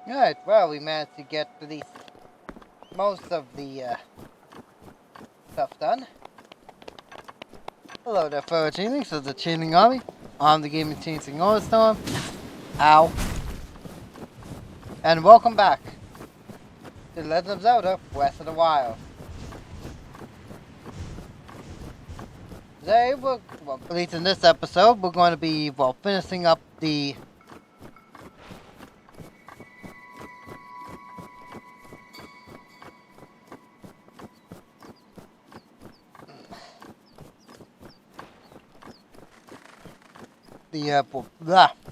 Alright, well, we managed to get at least most of the stuff done. Hello there, fellow Chainlinks of the Chainling Army. I'm the Gaming Chainsing Storm. Ow. And welcome back to Legend of Zelda Breath of the Wild. Today, well, at least in this episode, we're going to be, finishing up the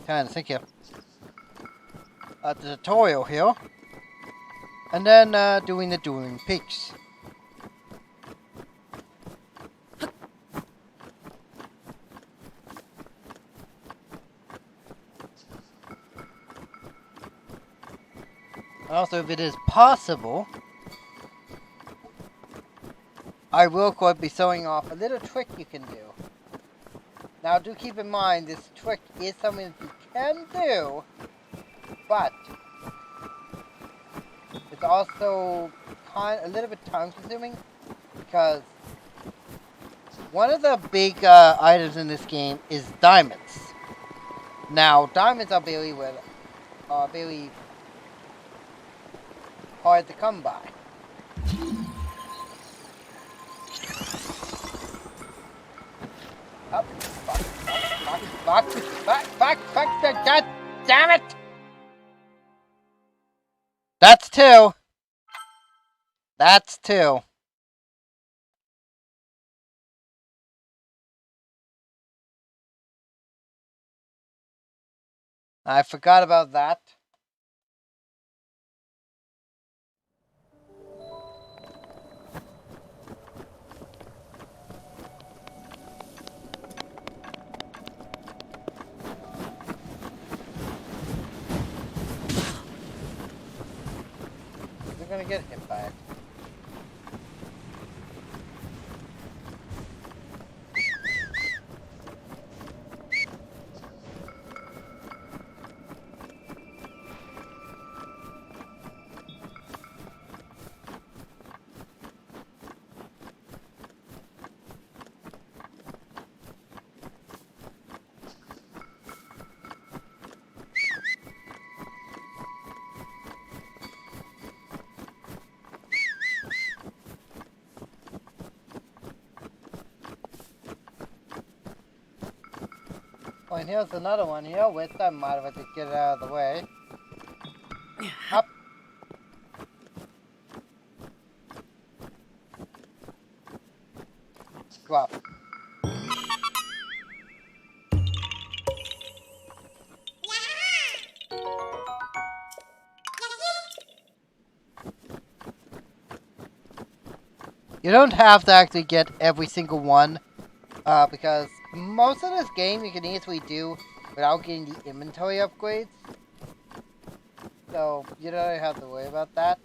trying to think here. The tutorial here. And then, doing the dueling peaks. Also, if it is possible, I will be showing off a little trick you can do. Now, do keep in mind, this trick is something that you can do, but it's also a little bit time-consuming, because one of the big items in this game is diamonds. Now, diamonds are very hard to come by. Up, back, god damn it! That's two. That's two. I forgot about that. We're gonna get hit by it. Oh, and here's another one here, which I might have to get it out of the way. Up. Go up. You don't have to actually get every single one, because most of this game you can easily do without getting the inventory upgrades. So, you don't really have to worry about that.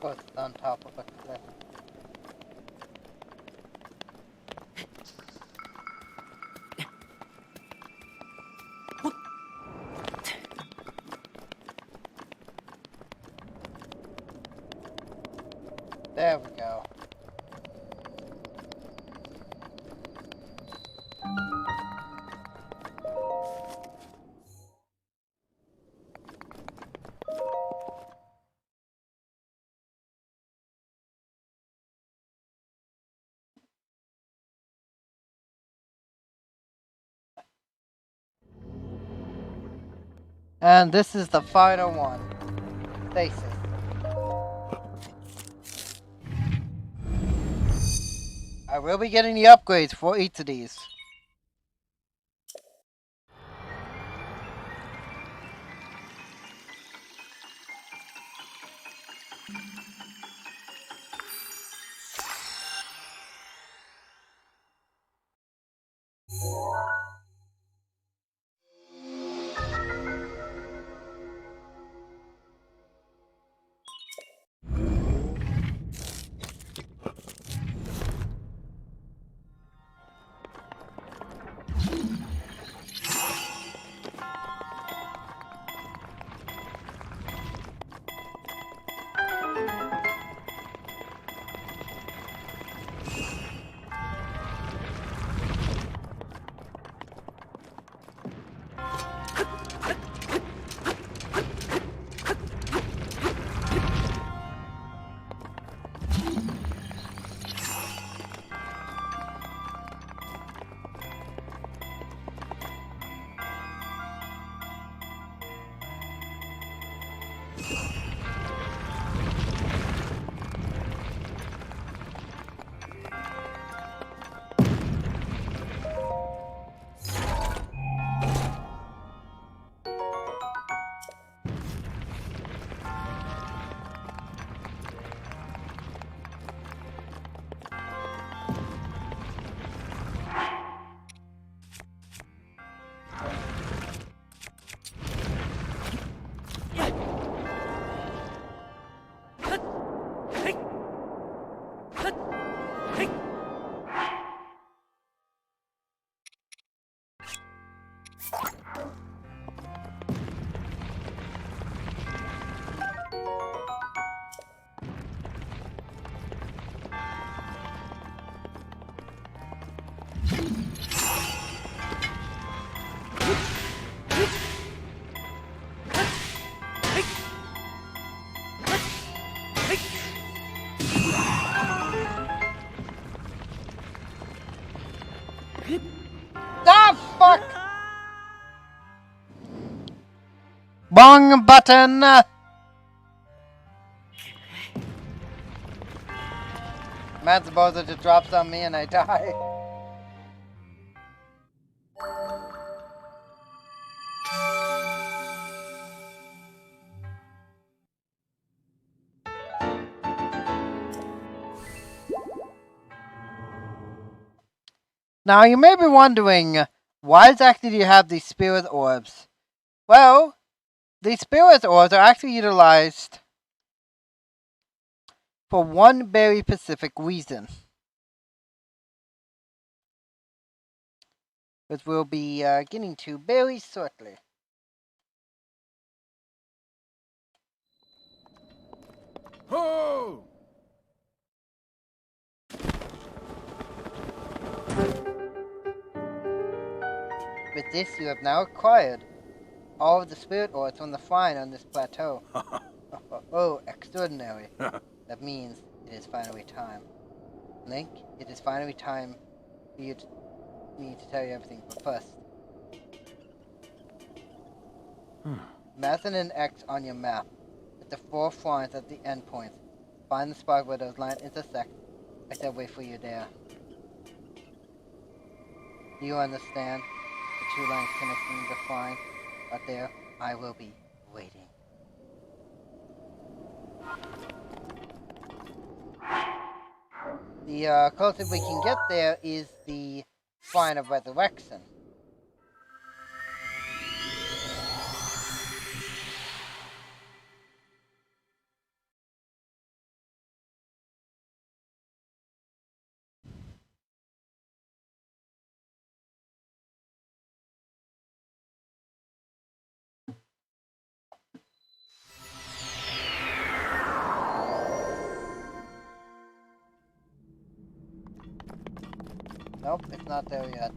course, it's on top of a cliff. There we go. And this is the final one. Stasis. I will be getting the upgrades for each of these. Ah, fuck! Wrong button! Matt's buzzer just drops on me and I die. Now you may be wondering, why exactly do you have these spirit orbs? Well, these spirit orbs are actually utilized for one very specific reason. Which we'll be getting to very shortly. Ho! With this, you have now acquired all of the spirit orbs from the shrine on this plateau. Oh, extraordinary. That means it is finally time. Link, it is finally time for me to tell you everything, but first. Imagine an X on your map, with the 4 shrines at the endpoints. Find the spot where those lines intersect. I shall wait for you there. Do you understand? The 2 lines connecting the shrine are there. I will be waiting. The closest we can get there is the Shrine of Resurrection. Nope, it's not there yet.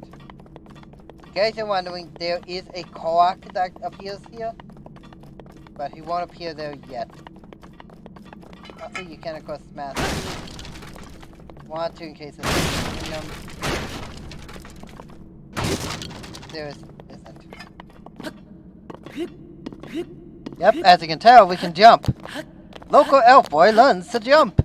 In case you're wondering, there is a Korok that appears here, but he won't appear there yet. Also, you can of course smash want to in case it's him. There isn't. Yep, as you can tell, we can jump. Local elf boy learns to jump.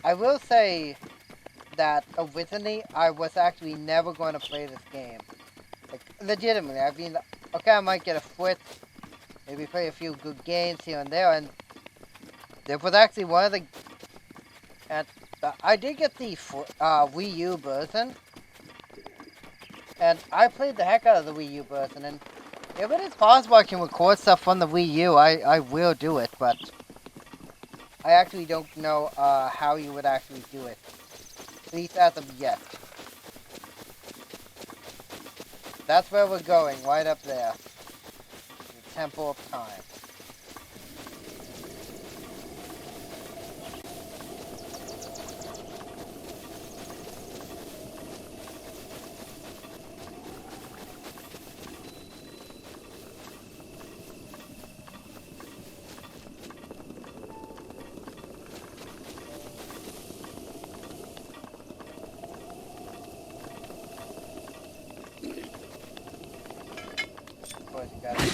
I will say that originally I was actually never going to play this game. Like, legitimately, I've been, okay, I might get a foot, maybe play a few good games here and there, and there was actually one of the, I did get the Wii U version, and I played the heck out of the Wii U version, and if it is possible I can record stuff from the Wii U, I will do it, but I actually don't know how you would actually do it, at least as of yet. That's where we're going, right up there. The Temple of Time. You got it.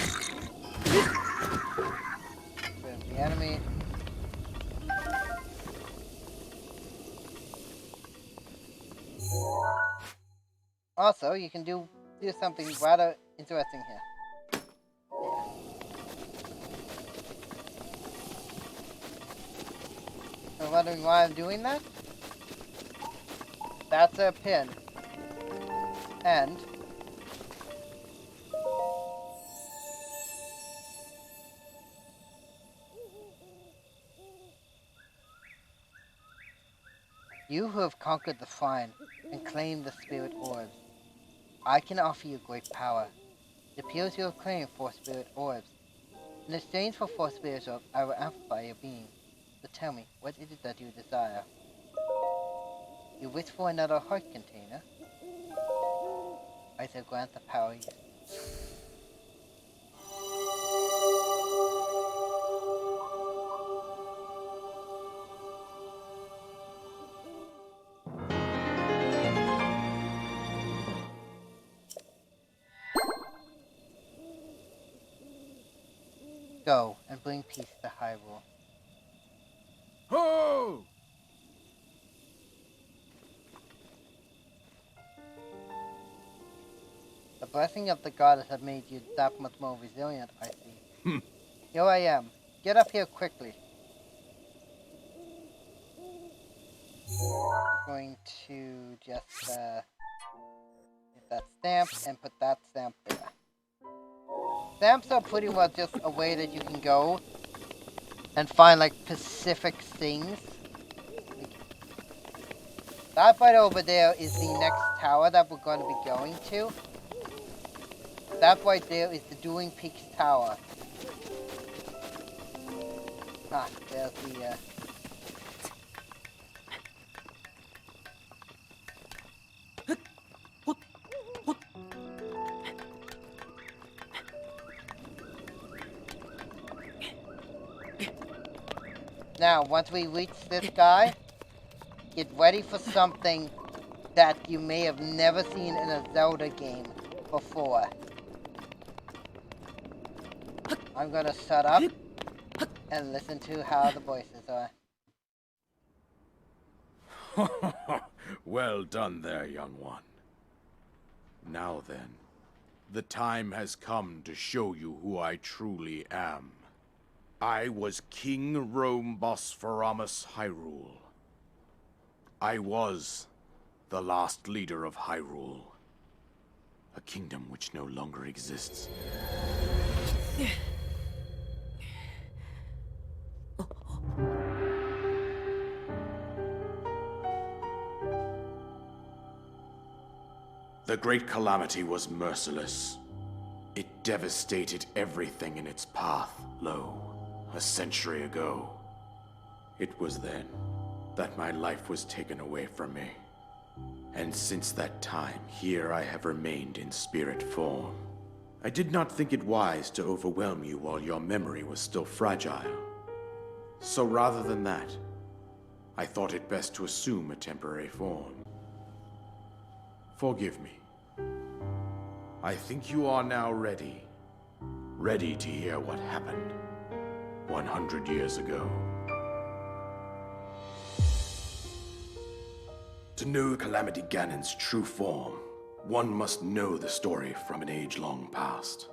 The enemy. Also, you can do something rather interesting here. So wondering why I'm doing that? That's a pin. And you who have conquered the Shrine and claimed the Spirit Orbs, I can offer you great power. It appears you have claimed 4 Spirit Orbs. In exchange for 4 Spirit Orbs, I will amplify your being. So tell me, what is it that you desire? You wish for another heart container? I shall grant the power you seek. Go and bring peace to Hyrule. Ho! The blessing of the goddess has made you that much more resilient, I see. Here I am. Get up here quickly. I'm going to just get that stamp and put that stamp there. Stamps are pretty much just a way that you can go and find like specific things. That right over there is the next tower that we're going to be going to. That right there is the Dueling Peaks Tower. Ah, there's the Now, once we reach this guy, get ready for something that you may have never seen in a Zelda game before. I'm gonna shut up and listen to how the voices are. Well done there, young one. Now then, the time has come to show you who I truly am. I was King Rome Bosphoramus Hyrule. I was the last leader of Hyrule, a kingdom which no longer exists. The Great Calamity was merciless. It devastated everything in its path, a century ago. It was then that my life was taken away from me. And since that time, here I have remained in spirit form. I did not think it wise to overwhelm you while your memory was still fragile. So rather than that, I thought it best to assume a temporary form. Forgive me. I think you are now ready. Ready to hear what happened 100 years ago. To know Calamity Ganon's true form, one must know the story from an age long past.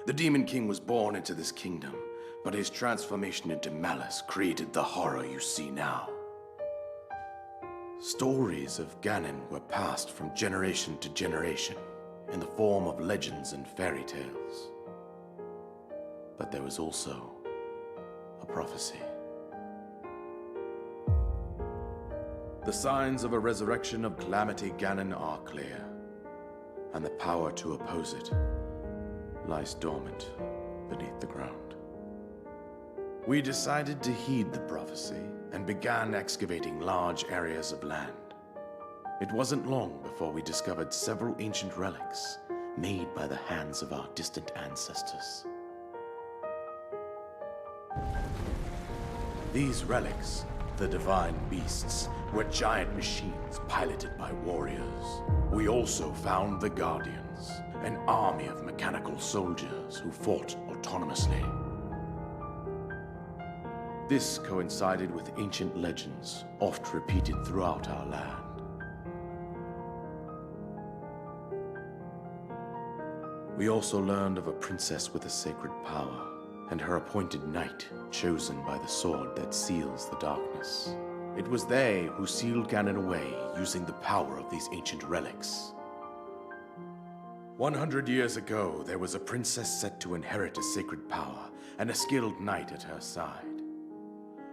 The Demon King was born into this kingdom, but his transformation into malice created the horror you see now. Stories of Ganon were passed from generation to generation in the form of legends and fairy tales. But there was also a prophecy. The signs of a resurrection of Calamity Ganon are clear, and the power to oppose it lies dormant beneath the ground. We decided to heed the prophecy and began excavating large areas of land. It wasn't long before we discovered several ancient relics made by the hands of our distant ancestors. These relics, the divine beasts, were giant machines piloted by warriors. We also found the Guardians, an army of mechanical soldiers who fought autonomously. This coincided with ancient legends, oft repeated throughout our land. We also learned of a princess with a sacred power, and her appointed knight, chosen by the sword that seals the darkness. It was they who sealed Ganon away using the power of these ancient relics. 100 years ago, there was a princess set to inherit a sacred power and a skilled knight at her side.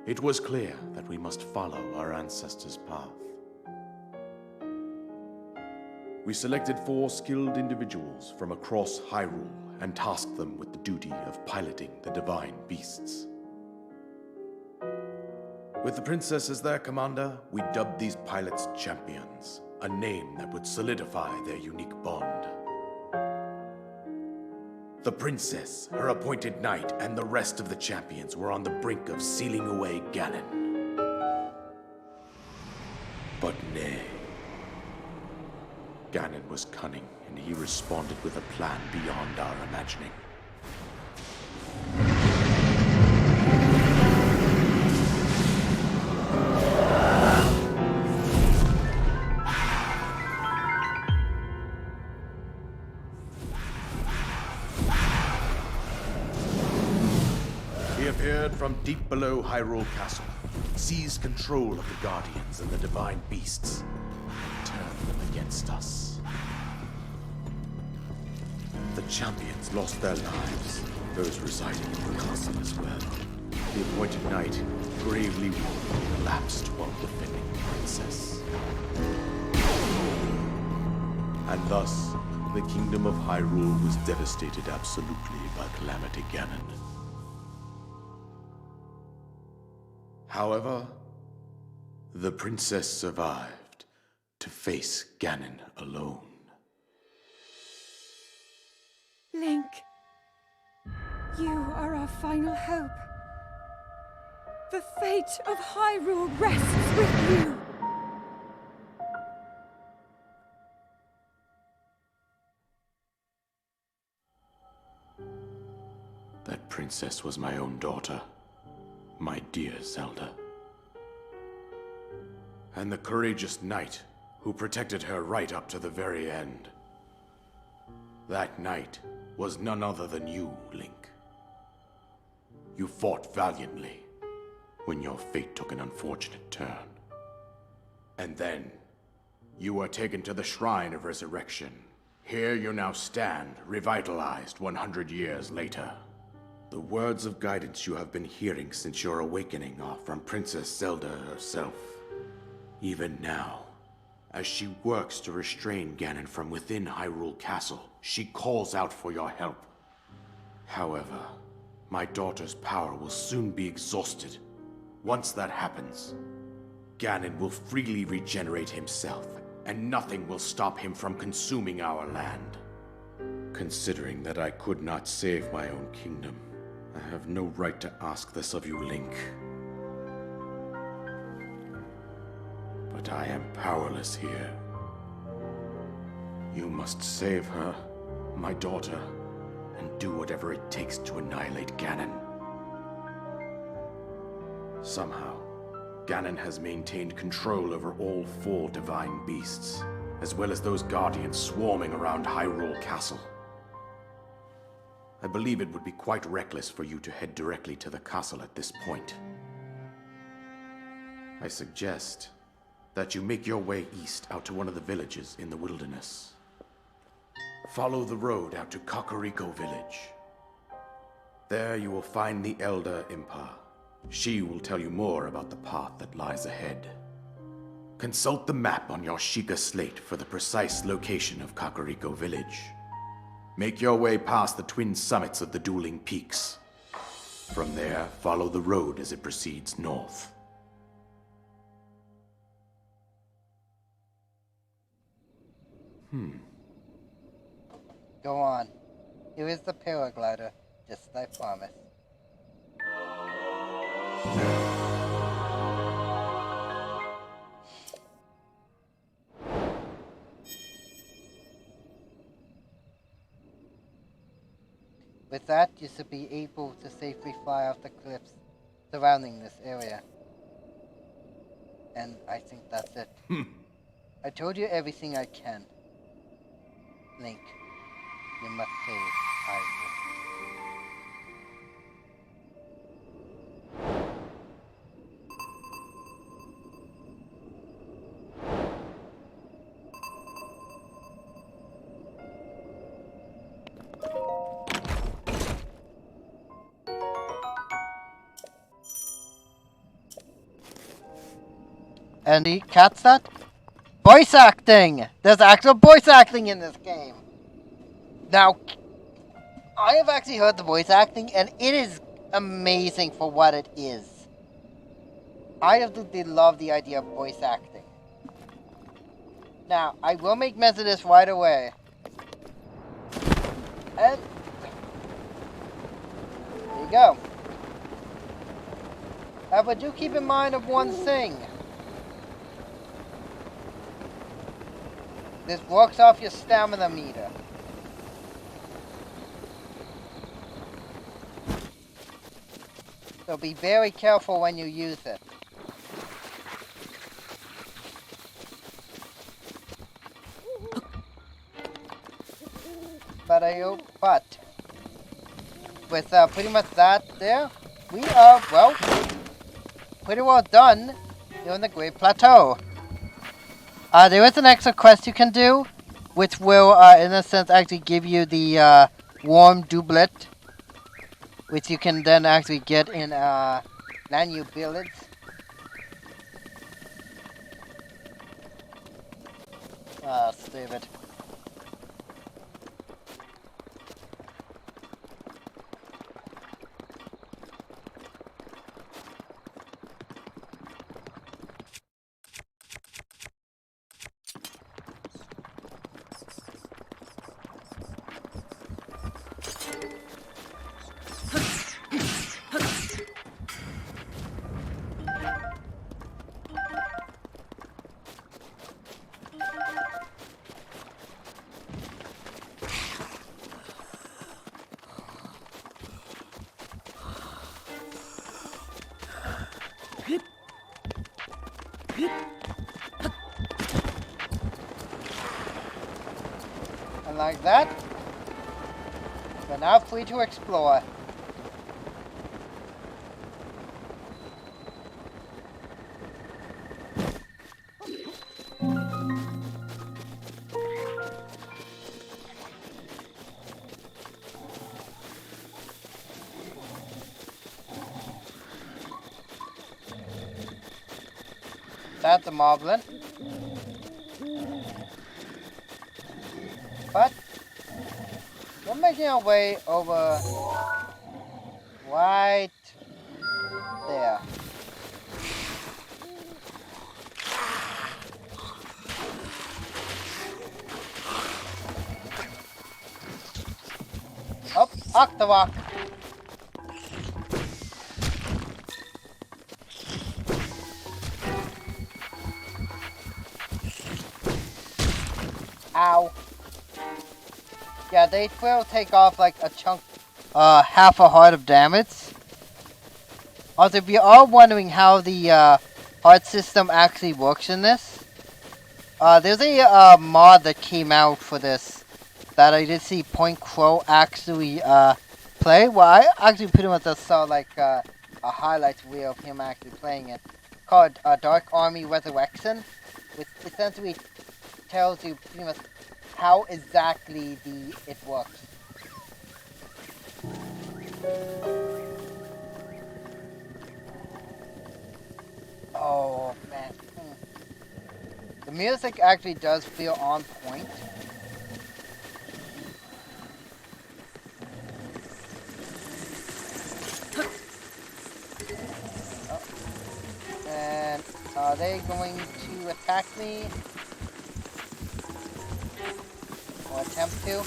It was clear that we must follow our ancestors' path. We selected 4 skilled individuals from across Hyrule and tasked them with the duty of piloting the divine beasts. With the princess as their commander, we dubbed these pilots champions, a name that would solidify their unique bond. The princess, her appointed knight, and the rest of the champions were on the brink of sealing away Ganon. But nay. Ganon was cunning, and he responded with a plan beyond our imagining. He appeared from deep below Hyrule Castle, seized control of the Guardians and the divine beasts, and turned them against us. The champions lost their lives, those residing in the castle as well. The appointed knight, gravely wounded, collapsed while defending the princess. And thus, the kingdom of Hyrule was devastated absolutely by Calamity Ganon. However, the princess survived to face Ganon alone. Link, you are our final hope. The fate of Hyrule rests with you. That princess was my own daughter, my dear Zelda. And the courageous knight who protected her right up to the very end. That knight was none other than you, Link. You fought valiantly when your fate took an unfortunate turn. And then, you were taken to the Shrine of Resurrection. Here you now stand, revitalized 100 years later. The words of guidance you have been hearing since your awakening are from Princess Zelda herself. Even now, As she works to restrain Ganon from within Hyrule Castle, she calls out for your help. However, my daughter's power will soon be exhausted. Once that happens, Ganon will freely regenerate himself, and nothing will stop him from consuming our land. Considering that I could not save my own kingdom, I have no right to ask this of you, Link. But I am powerless here. You must save her, my daughter, and do whatever it takes to annihilate Ganon. Somehow, Ganon has maintained control over all 4 divine beasts, as well as those guardians swarming around Hyrule Castle. I believe it would be quite reckless for you to head directly to the castle at this point. I suggest that you make your way east out to one of the villages in the wilderness. Follow the road out to Kakariko Village. There you will find the Elder Impa. She will tell you more about the path that lies ahead. Consult the map on your Sheikah slate for the precise location of Kakariko Village. Make your way past the twin summits of the dueling peaks. From there, follow the road as it proceeds north. Go on. Here is the paraglider, just as I promised. With that, you should be able to safely fly off the cliffs surrounding this area. And I think that's it. I told you everything I can. Link, you must save Hyrule. And he catch that? Voice acting! There's actual voice acting in this game! Now, I have actually heard the voice acting, and it is amazing for what it is. I absolutely love the idea of voice acting. Now, I will make mention of this right away. And there you go. But do keep in mind of one thing. This works off your stamina meter. So be very careful when you use it. But with pretty much that there, we are, well, pretty well done here on the Great Plateau. There is an extra quest you can do, which will, in a sense, actually give you the warm doublet, which you can then actually get in Lanyu Village. Stupid. And like that, you're now free to explore. That's a moblin. But we're making our way over right there. Up, Octavok. Ow. Yeah, they will take off like a chunk, half a heart of damage. Also, if you are wondering how the heart system actually works in this, there's a mod that came out for this that I did see Point Crow actually play. Well, I actually pretty much just saw like a highlights reel of him actually playing it, called Dark Army Resurrection, which essentially tells you pretty much how exactly it works. Oh man, the music actually does feel on point. Oh. And are they going to attack me? Or attempt to?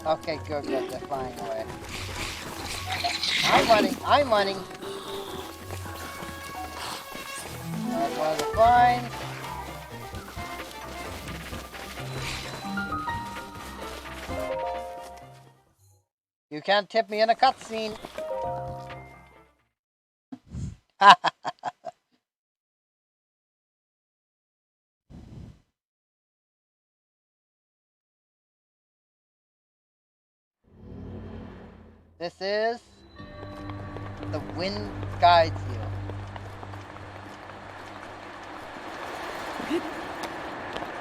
Okay, good, they're flying away. I'm running! That's one of the flying. You can't tip me in a cutscene! This is... the wind guides you.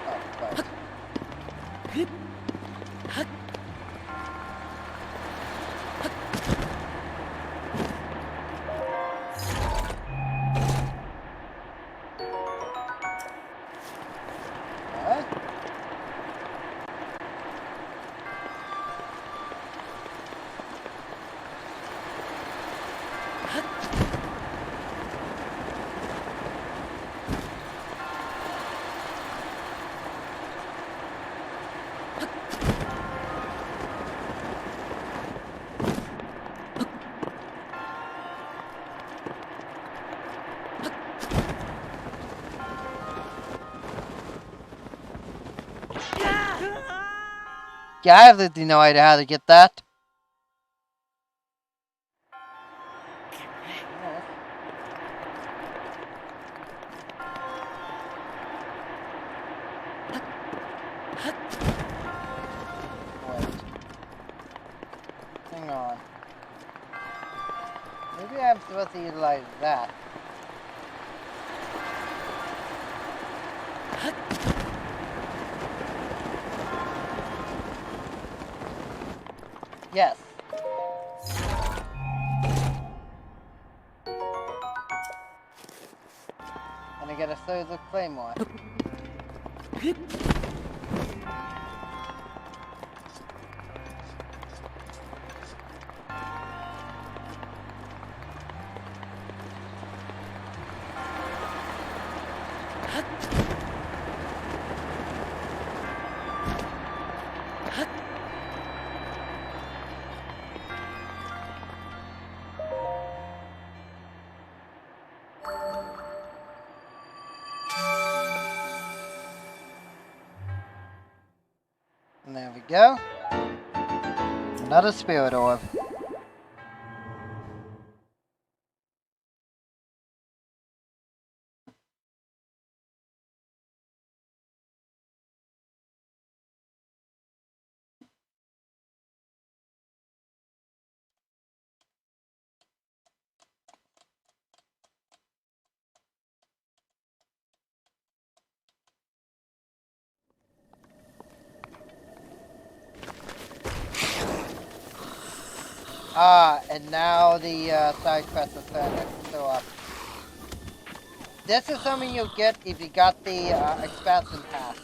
Oh, but... What? Yeah, I have literally no idea how to get that. Wait. Hang on. Maybe I'm supposed to utilize that. Yes. And I get a Solar Claymore. And there we go. Another spirit orb. And now the side quest is starting to show up. This is something you get if you got the expansion pass.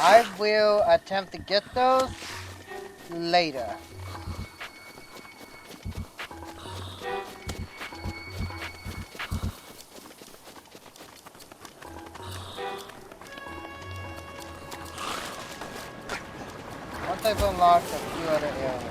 I will attempt to get those later. Once I've unlocked a few other areas.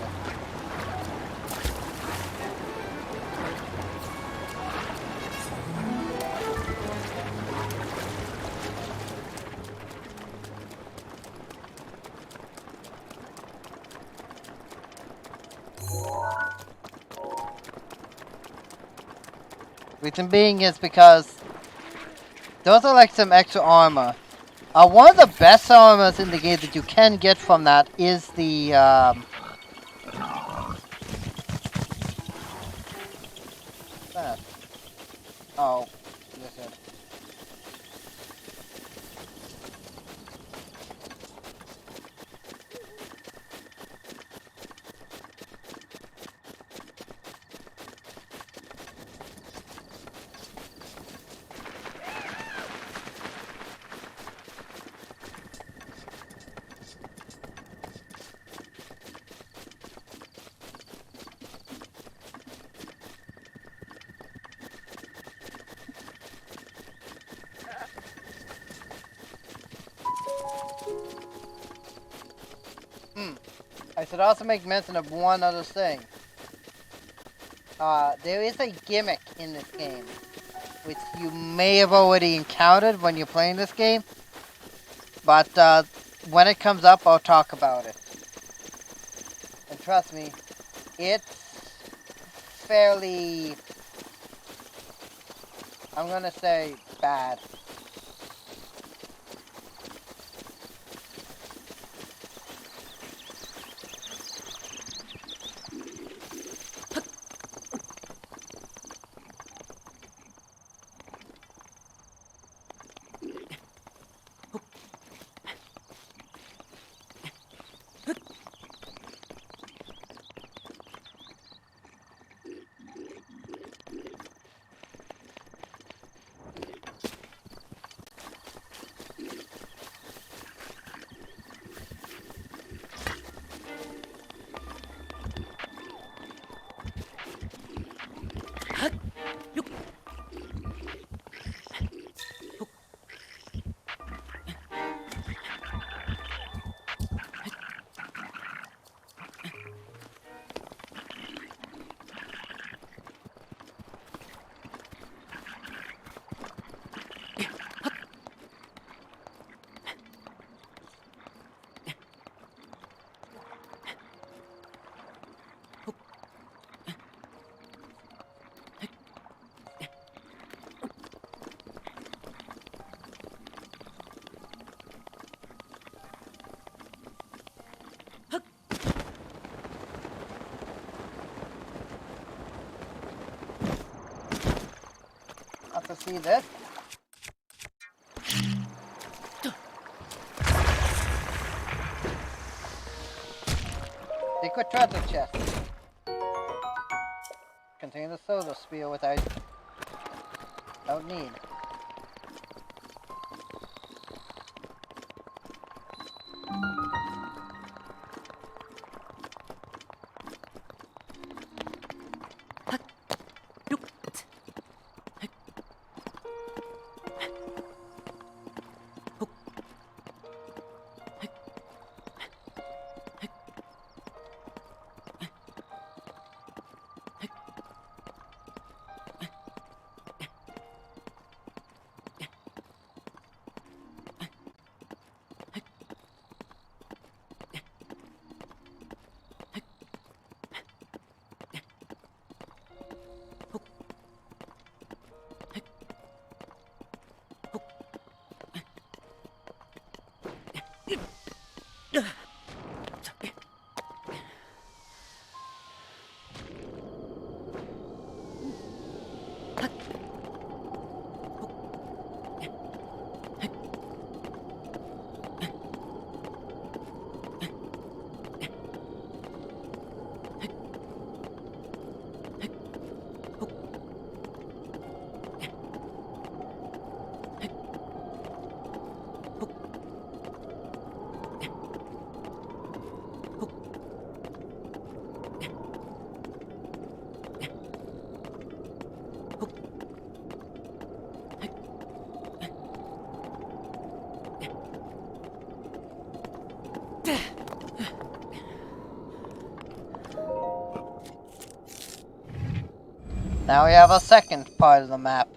Reason being is because those are like some extra armor. One of the best armors in the game that you can get from that is the that. Oh, listen. I should also make mention of one other thing. There is a gimmick in this game, which you may have already encountered when you're playing this game, but when it comes up, I'll talk about it. And trust me, it's fairly, I'm gonna say, bad. To see this. Secret treasure chest. Contain the soda spear without need. Now we have a second part of the map.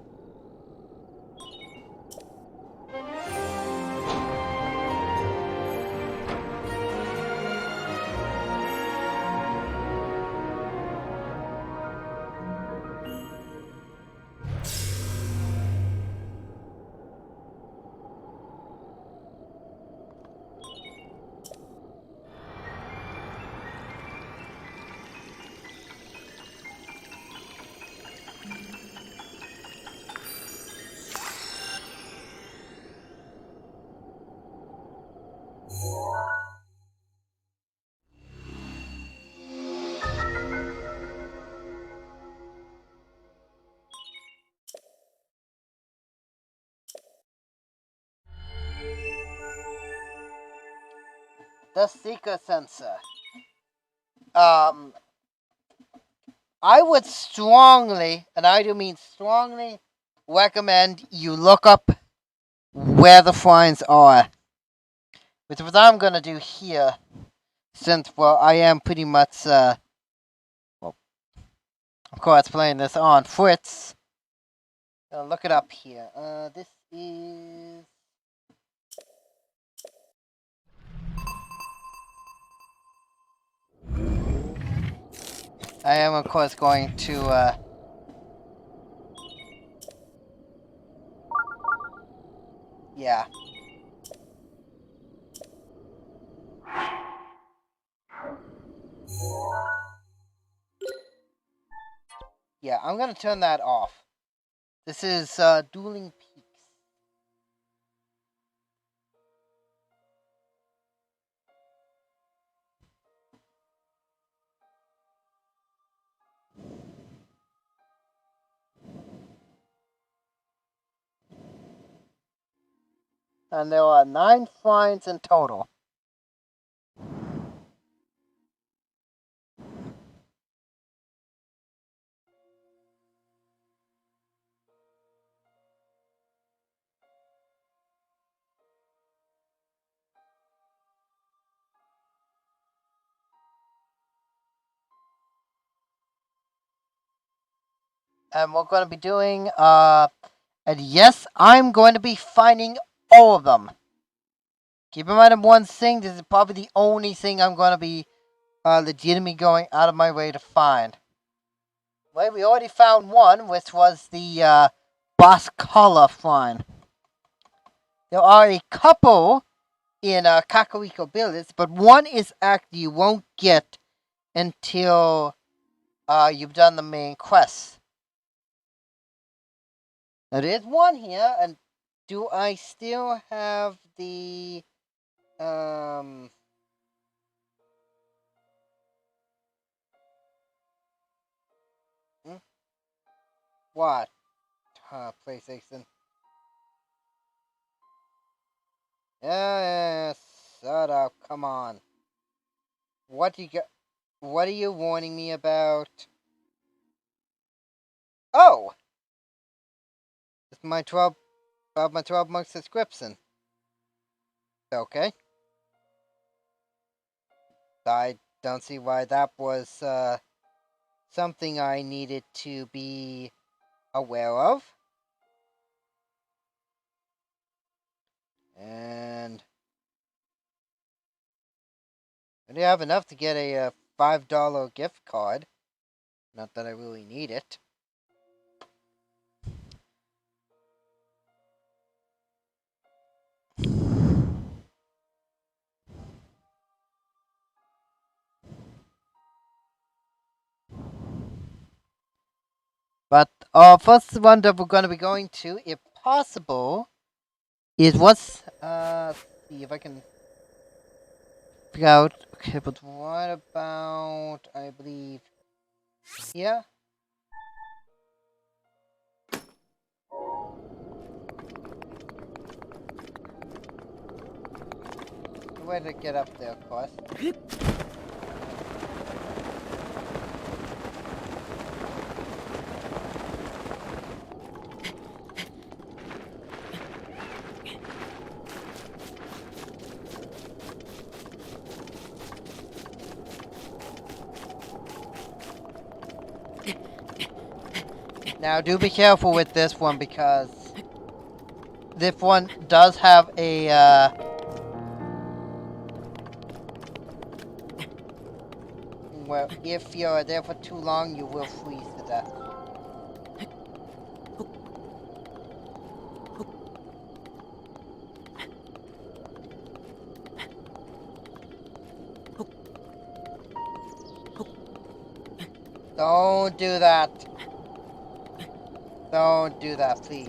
The Seeker Sensor. I would strongly, and I do mean strongly, recommend you look up where the shrines are. Which is what I'm gonna do here, since, well, I am pretty much, well, of course, playing this on Fritz. Look it up here. This is... I am, of course, going to, yeah. Yeah, I'm gonna turn that off. This is, Dueling Peaks. And there are 9 shrines in total. And we're going to be doing, and yes, I'm going to be finding all of them. Keep in mind one thing, this is probably the only thing I'm going to be, legitimately going out of my way to find. Well, we already found one, which was the, Boss Collar shrine. There are a couple in, Kakariko Village, but one is actually you won't get until, you've done the main quest. Now, there's one here, and do I still have the, what? PlayStation. Yeah, shut up, come on. What you got? What are you warning me about? Oh! It's my 12 month subscription. Okay. I don't see why that was, something I needed to be aware of. And I do have enough to get a, $5 gift card. Not that I really need it. But first one that we're going to be going to, if possible, is what's, see if I can figure out. Okay, but what about, I believe, here? The way to get up there, of course. Now do be careful with this one because this one does have a well, if you're there for too long, you will freeze to death. Don't do that. Don't do that, please.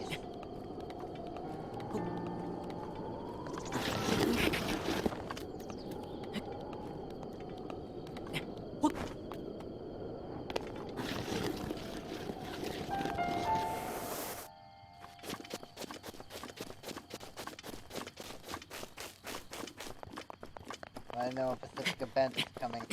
I know a Pacific event is coming.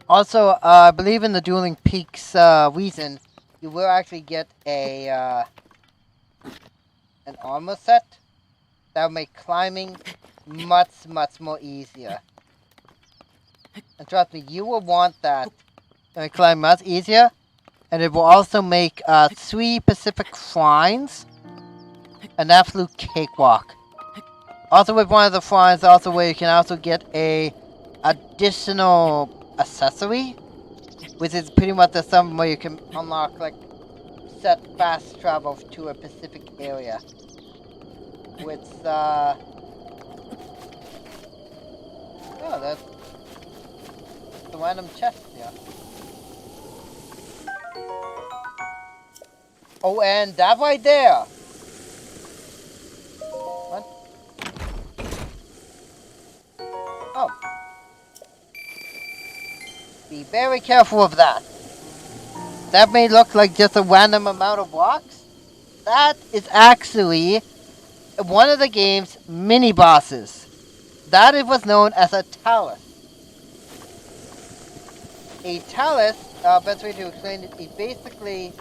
Also, I believe in the Dueling Peaks reason, you will actually get a an armor set that will make climbing much more easier. And trust me, you will want that to make climbing much easier. And it will also make 3 Pacific shrines an absolute cakewalk. Also with one of the shrines, also where you can also get a additional accessory, which is pretty much the sum where you can unlock like set fast travel to a specific area. Which oh, that's the random chest here. Oh, and that right there. What? Oh. Be very careful of that. That may look like just a random amount of rocks. That is actually one of the game's mini bosses. That it was known as a talus. A talus, best way to explain it, is basically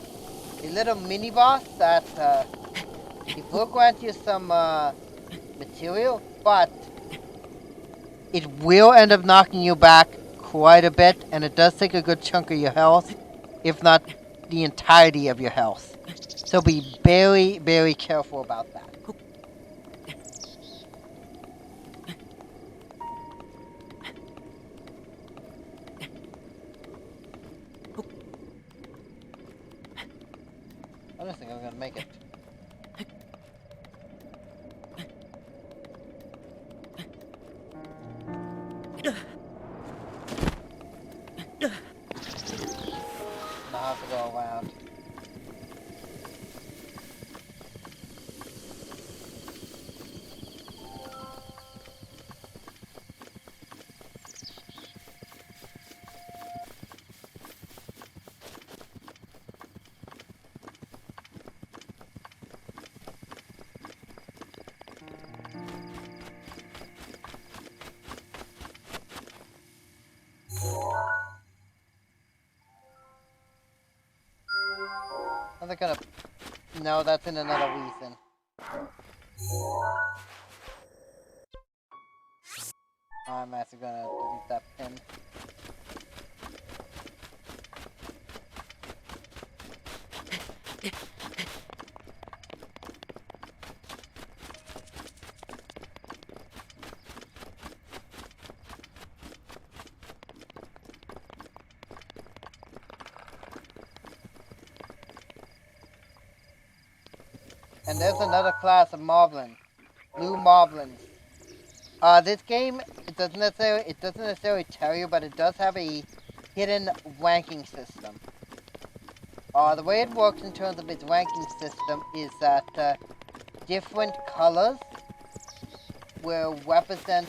a little mini boss that it will grant you some material, but it will end up knocking you back quite a bit, and it does take a good chunk of your health, if not the entirety of your health. So be very careful about that. I don't think I'm gonna make it. I'll have to go around. I'm not gonna... No, that's in another reason. I'm actually gonna delete that pin. And there's another class of moblin, blue moblins. This game it doesn't necessarily tell you, but it does have a hidden ranking system. The way it works in terms of its ranking system is that different colors will represent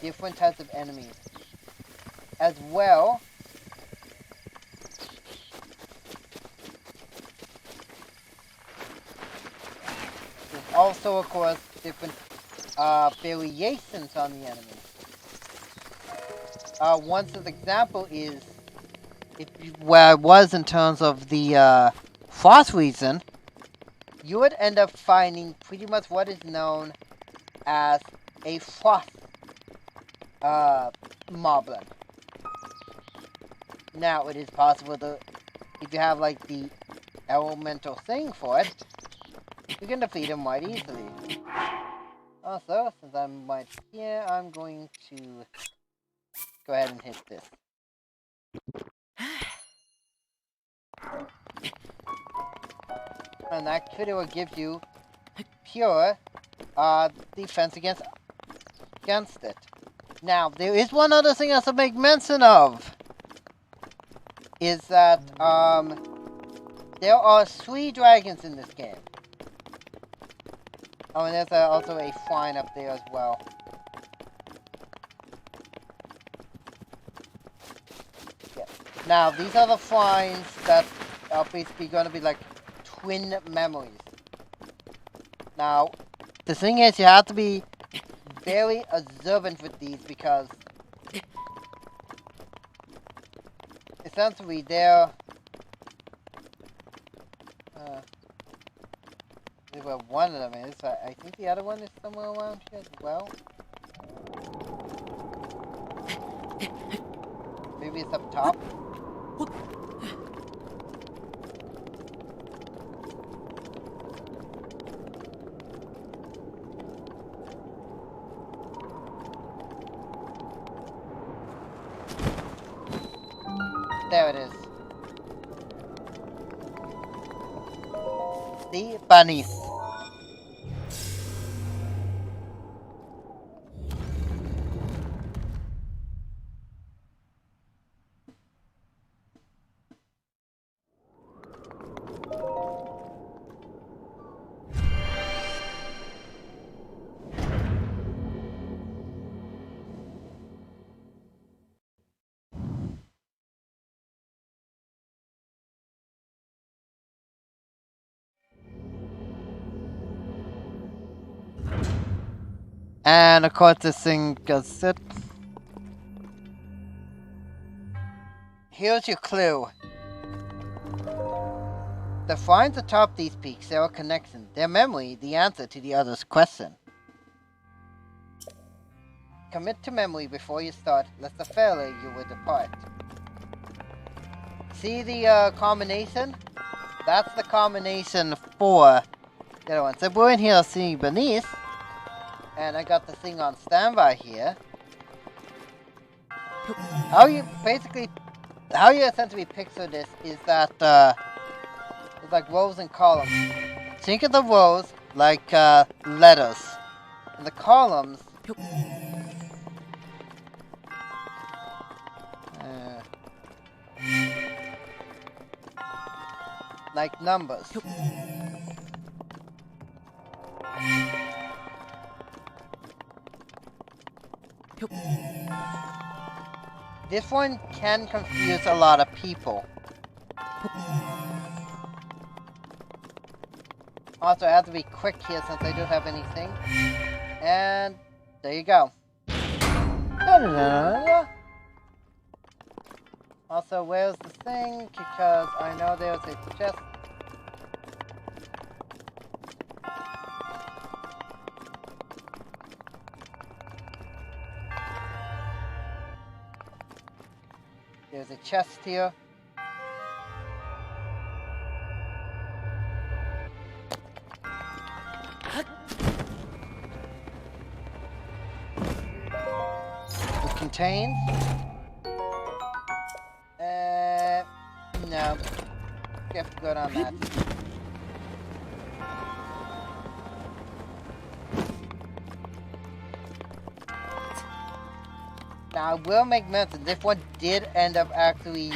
different types of enemies. As well, there's also, of course, different variations on the enemy. One such example is where it was in terms of the frost region, you would end up finding pretty much what is known as a frost moblin. Now, it is possible to, if you have like the elemental thing for it, you can defeat him quite easily. Also, since I'm right here, I'm going to go ahead and hit this. And that critter will give you pure defense against it. Now, there is one other thing I have to make mention of. Is that there are 3 dragons in this game. Oh, and there's also a shrine up there as well. Yeah. Now, these are the shrines that are basically going to be like twin memories. Now, the thing is, you have to be very observant with these because essentially they're well, one of them is. I think the other one is somewhere around here as well. Maybe it's up top. There it is. See? Bunnies. And of course this thing goes it. Here's your clue. The shrines atop these peaks are a connection. Their memory, the answer to the other's question. Commit to memory before you start, lest the failure you will depart. See the combination? That's the combination for the other one. So we're in here seeing beneath. And I got the thing on standby here. How you essentially picture this is that it's like rows and columns. Think of the rows like letters, and the columns like numbers. This one can confuse a lot of people. Also, I have to be quick here since I don't have anything. And there you go. Also, where's the thing? Because I know there's a chest. There's a chest here. It contains... no. You have to go down that. Now, I will make mention, this one did end up actually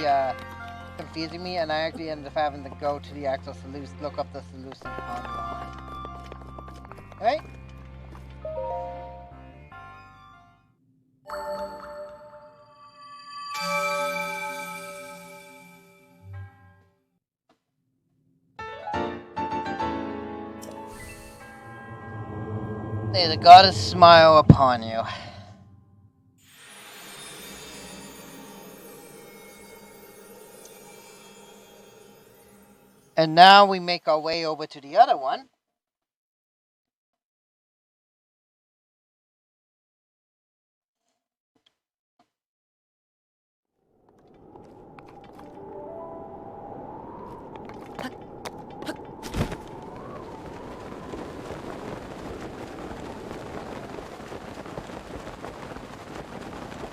confusing me, and I actually ended up having to go to the actual solution, look up the solution online. Alright? May the goddess smile upon you. And now we make our way over to the other one.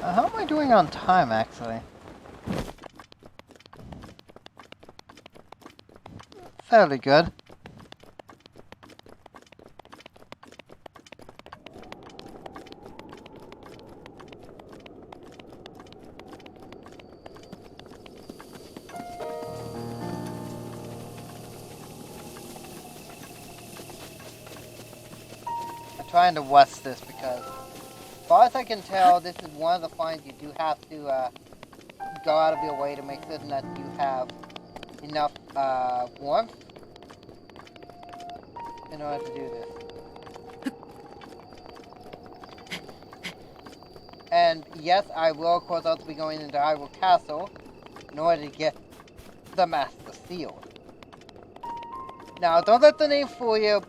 How am I doing on time, actually? Fairly good. I'm trying to watch this because, as far as I can tell, this is one of the finds you do have to go out of your way to make certain that you have enough warmth in order to do this. And yes, I will of course also be going into Hyrule Castle in order to get the Master Seal. Now, don't let the name fool you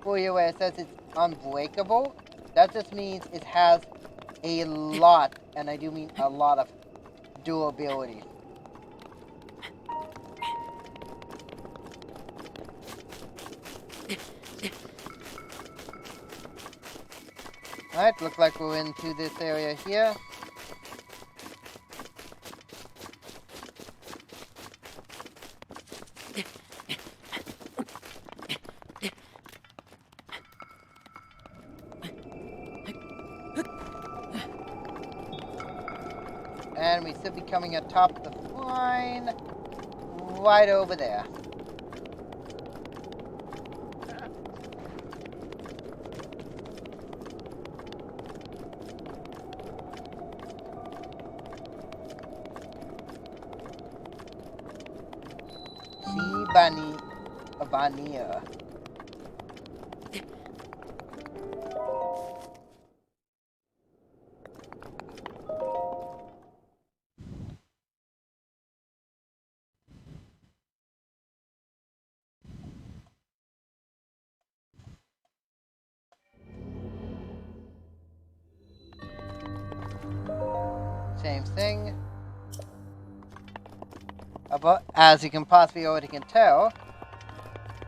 where it says it's unbreakable. That just means it has a lot, and I do mean a lot of durability. Alright, looks like we're into this area here. And we should be coming atop the line right over there. Bania. Same thing. But as you can possibly already can tell,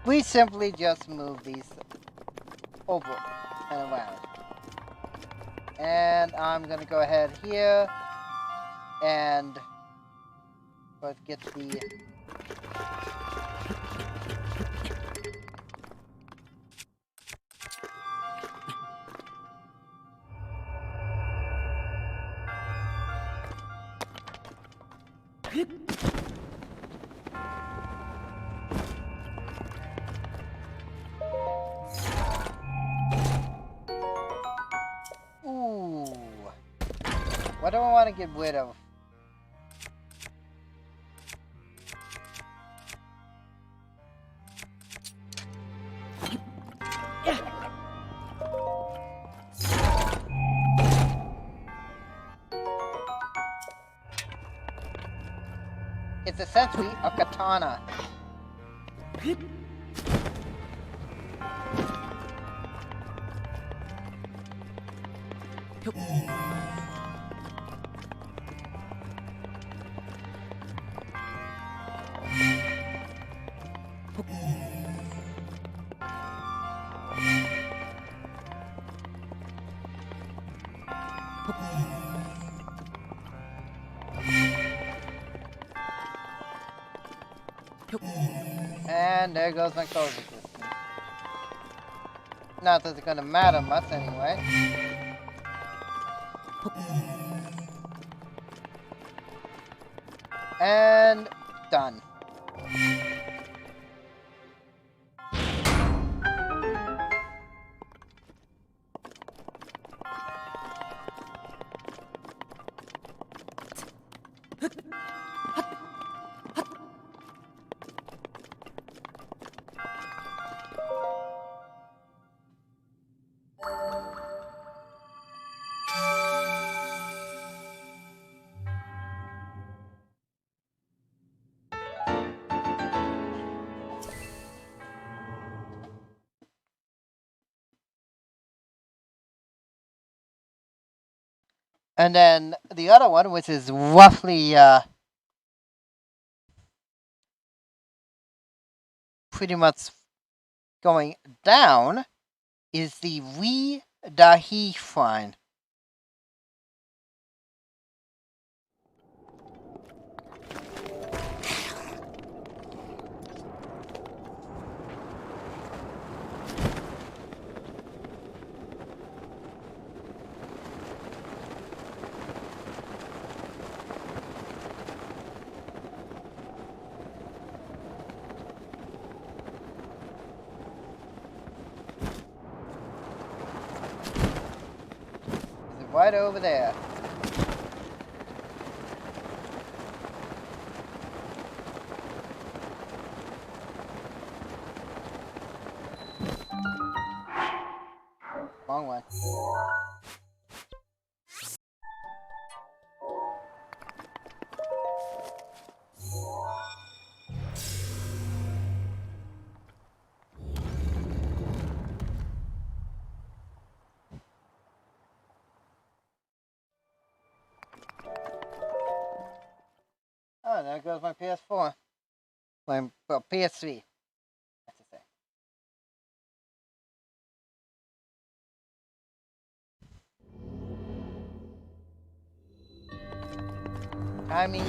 we simply just move these over and around. And I'm gonna go ahead here and let's get the what do I want to get rid of? It's essentially a katana. And there goes my code resistance. Not that it's gonna matter much anyway. And done. And then the other one, which is roughly pretty much going down, is the Ri Dahi Shrine. It's right over there. Wrong one. Oh, there goes my PS4. My well, PS3. I have to say. I mean,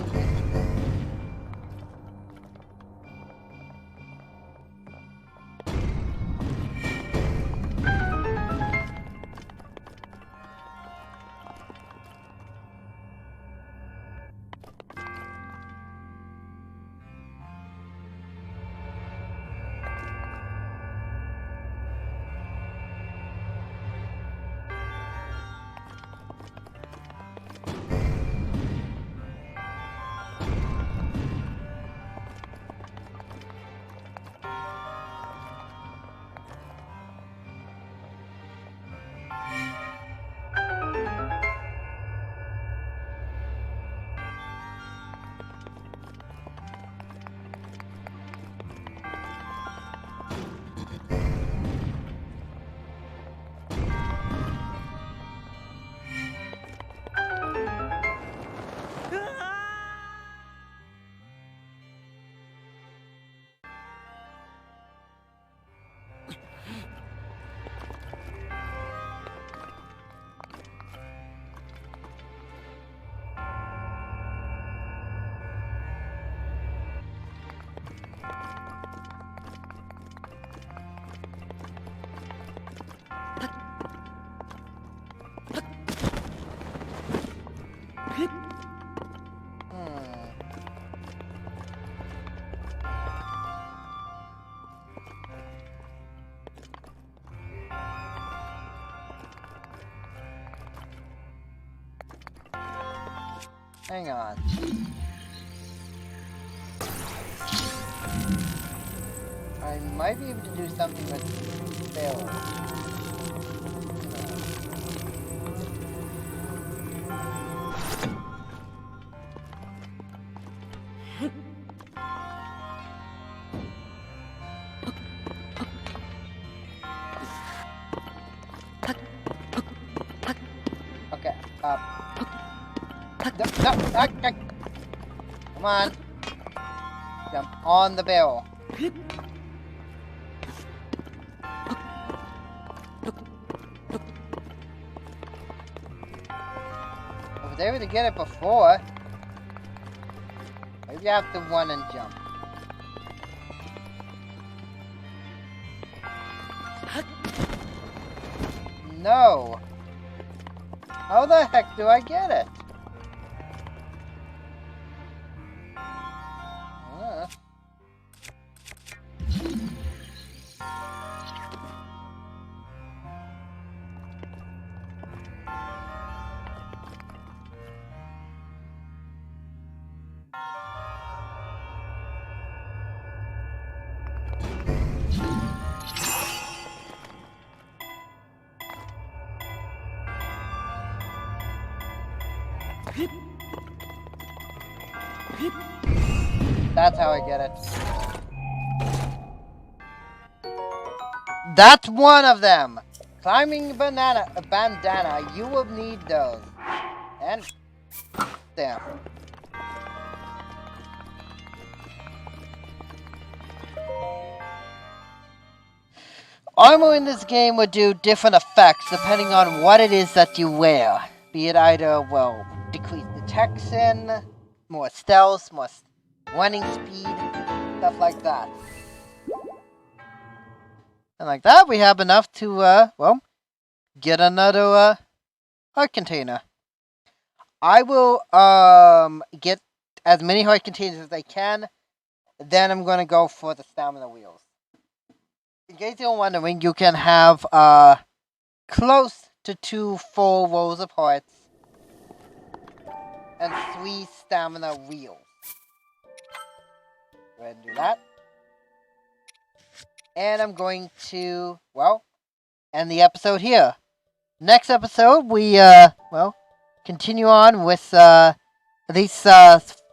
hang on. I might be able to do something with Bill. Okay, come on. Jump on the barrel. I was able to get it before. Maybe I have to run and jump. No. How the heck do I get it? That's how I get it. That's one of them! Climbing bandana, you will need those. And damn. Armor in this game will do different effects depending on what it is that you wear. Be it either, well, decreased detection, more stealth, more running speed, stuff like that. And like that, we have enough to, well, get another, heart container. I will, get as many heart containers as I can. Then I'm gonna go for the stamina wheels. In case you're wondering, you can have, close to 2 full rows of hearts and 3 stamina wheels. Go ahead and do that. And I'm going to, well, end the episode here. Next episode, we, well, continue on with, these,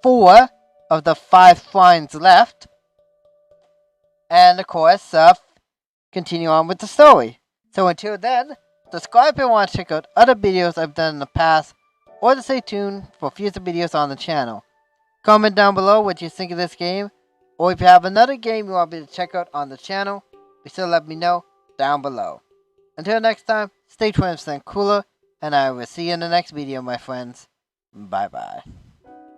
4 of the 5 shrines left. And, of course, continue on with the story. So until then, subscribe if you want to check out other videos I've done in the past, or to stay tuned for future videos on the channel. Comment down below what you think of this game, or if you have another game you want me to check out on the channel, be sure to let me know down below. Until next time, stay 20% cooler, and I will see you in the next video, my friends. Bye bye.